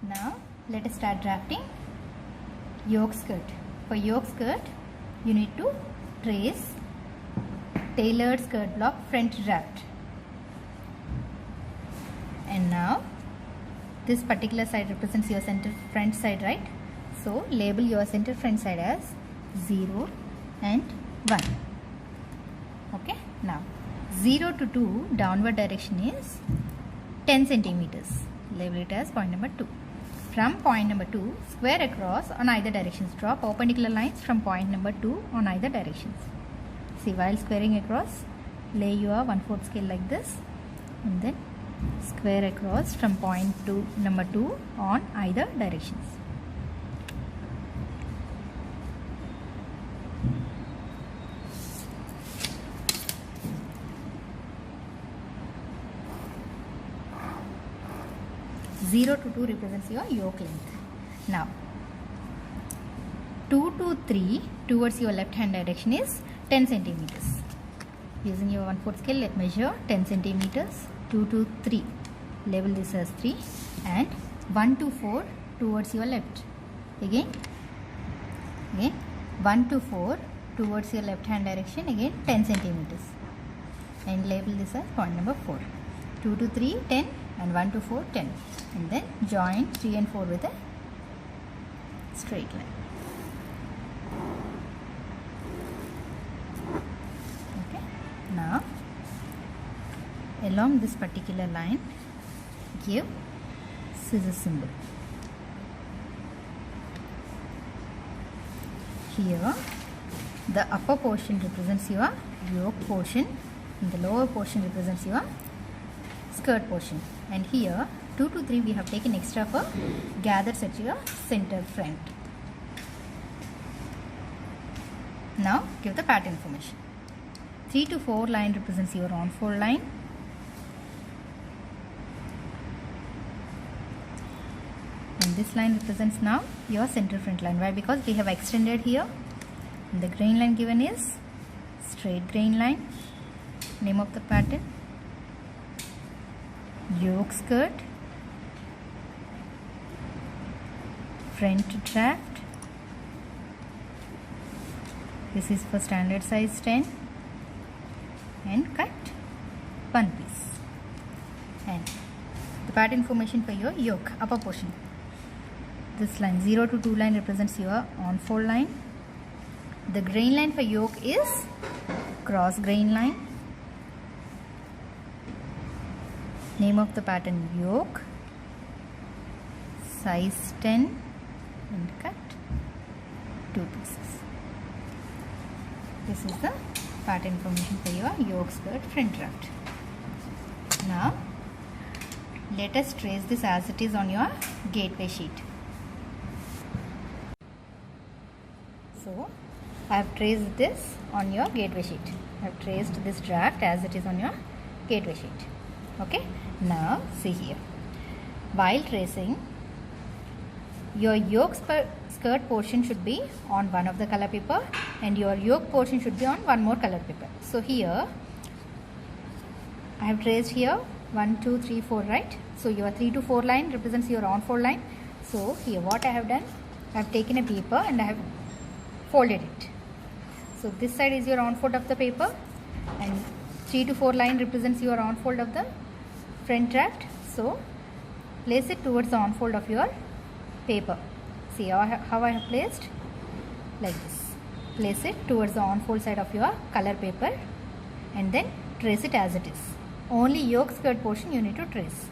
Now let us start drafting yoke skirt. For yoke skirt, you need to trace tailored skirt block front draft. And now this particular side represents your center front side, right? So label your center front side as 0 and 1. Okay, now 0 to 2 downward direction is 10 centimeters. Label it as point number 2. From point number 2, square across on either directions. Draw perpendicular lines from point number 2 on either directions. See, while squaring across, lay your 1/4 scale like this and then square across from point to number 2 on either directions. Zero to 2 represents your yoke length. Now 2 to 3 towards your left hand direction is 10 centimeters. Using your 1/4 scale, let's measure 10 centimeters. 2 to 3, label this as 3, and 1 to 4 towards your left. Again 1 to 4 towards your left hand direction, again 10 centimeters, and label this as point number 4. 2 to 3, 10, and 1 to 4, 10, and then join 3 and 4 with a straight line. Okay, now along this particular line, give scissors symbol. Here the upper portion represents your yoke portion and the lower portion represents your skirt portion, and here 2 to 3 we have taken extra for gathers at your center front. Now give the pattern information. 3 to 4 line represents your on-fold line. And this line represents now your center front line. Why? Because we have extended here. And the grain line given is straight grain line. Name of the pattern, yoke skirt, front draft. This is for standard size 10, and cut one piece. And the pattern information for your yoke upper portion. This line 0 to 2 line represents your on-fold line. The grain line for yoke is cross grain line. Name of the pattern yoke, size 10, and cut 2 pieces. This is the pattern information for your yoke skirt front draft. Now let us trace this as it is on your gateway sheet. So I have traced this on your gateway sheet. I have traced this draft as it is on your gateway sheet. Okay, now see here, while tracing, your yoke skirt portion should be on one of the color paper and your yoke portion should be on one more color paper. So here I have traced here 1, 2, 3, 4, right? So your 3 to 4 line represents your on-fold line. So here what I have done, I have taken a paper and I have folded it. So this side is your on-fold of the paper and 3 to 4 line represents your on-fold of the front draft. So place it towards the on-fold of your paper. See how I have placed, like this. Place it towards the on-fold side of your color paper and then trace it as it is. Only yoke skirt portion you need to trace.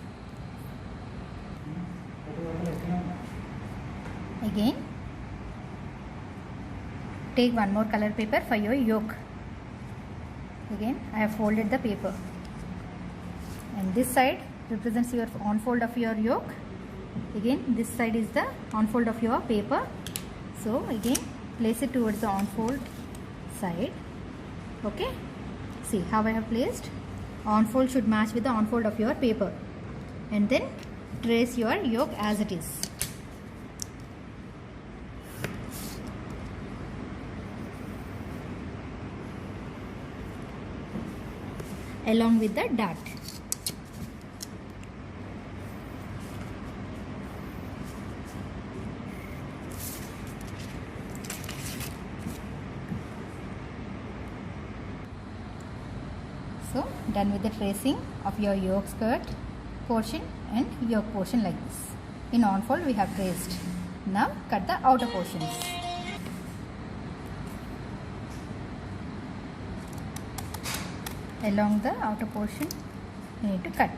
Again take one more color paper for your yoke. Again I have folded the paper and this side represents your on-fold of your yoke. Again this side is the on-fold of your paper. So again place it towards the on-fold side. Okay, see how I have placed. On-fold should match with the on-fold of your paper and then trace your yoke as it is. Along with the dart. So done with the tracing of your yoke skirt portion and yoke portion like this. In on fold we have traced. Now cut the outer portions. Along the outer portion you need to cut.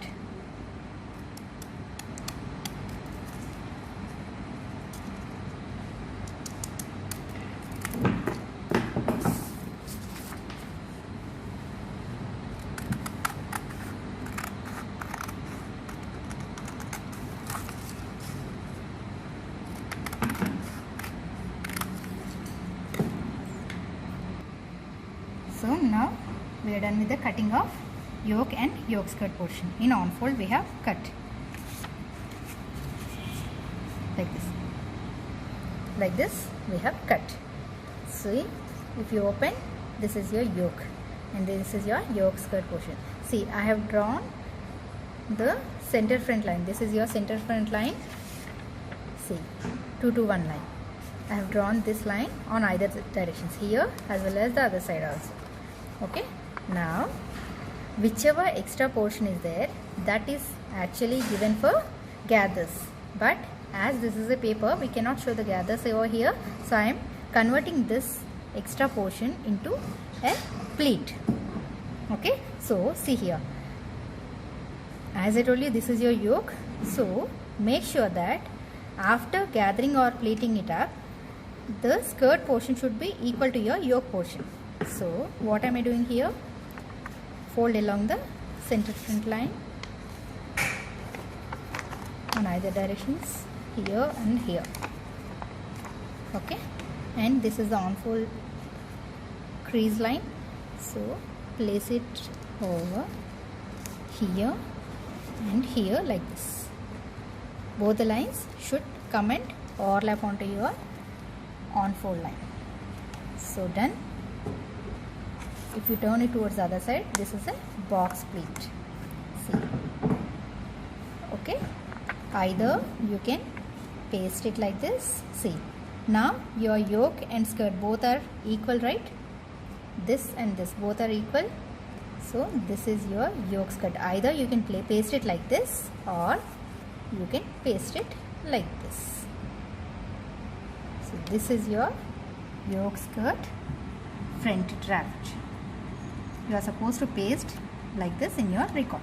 So now we are done with the cutting of yoke and yoke skirt portion. In on fold we have cut like this. Like this we have cut. See, if you open, this is your yoke and this is your yoke skirt portion. See, I have drawn the center front line. This is your center front line. See, 2 to 1 line. I have drawn this line on either directions, here as well as the other side also. Okay, now whichever extra portion is there, that is actually given for gathers, but as this is a paper we cannot show the gathers over here, so I am converting this extra portion into a pleat. Okay, so see here, as I told you, this is your yoke, so make sure that after gathering or pleating it up, the skirt portion should be equal to your yoke portion. So what am I doing here? Fold along the center front line on either directions, here and here. Okay, and this is the on fold crease line, so place it over here and here like this. Both the lines should come and overlap onto your on fold line. So done. If you turn it towards the other side, this is a box pleat. See, okay, either you can paste it like this. See, now your yoke and skirt both are equal, right? This and this both are equal, so this is your yoke skirt. Either you can paste it like this or you can paste it like this. So this is your yoke skirt front draft. You are supposed to paste like this in your record.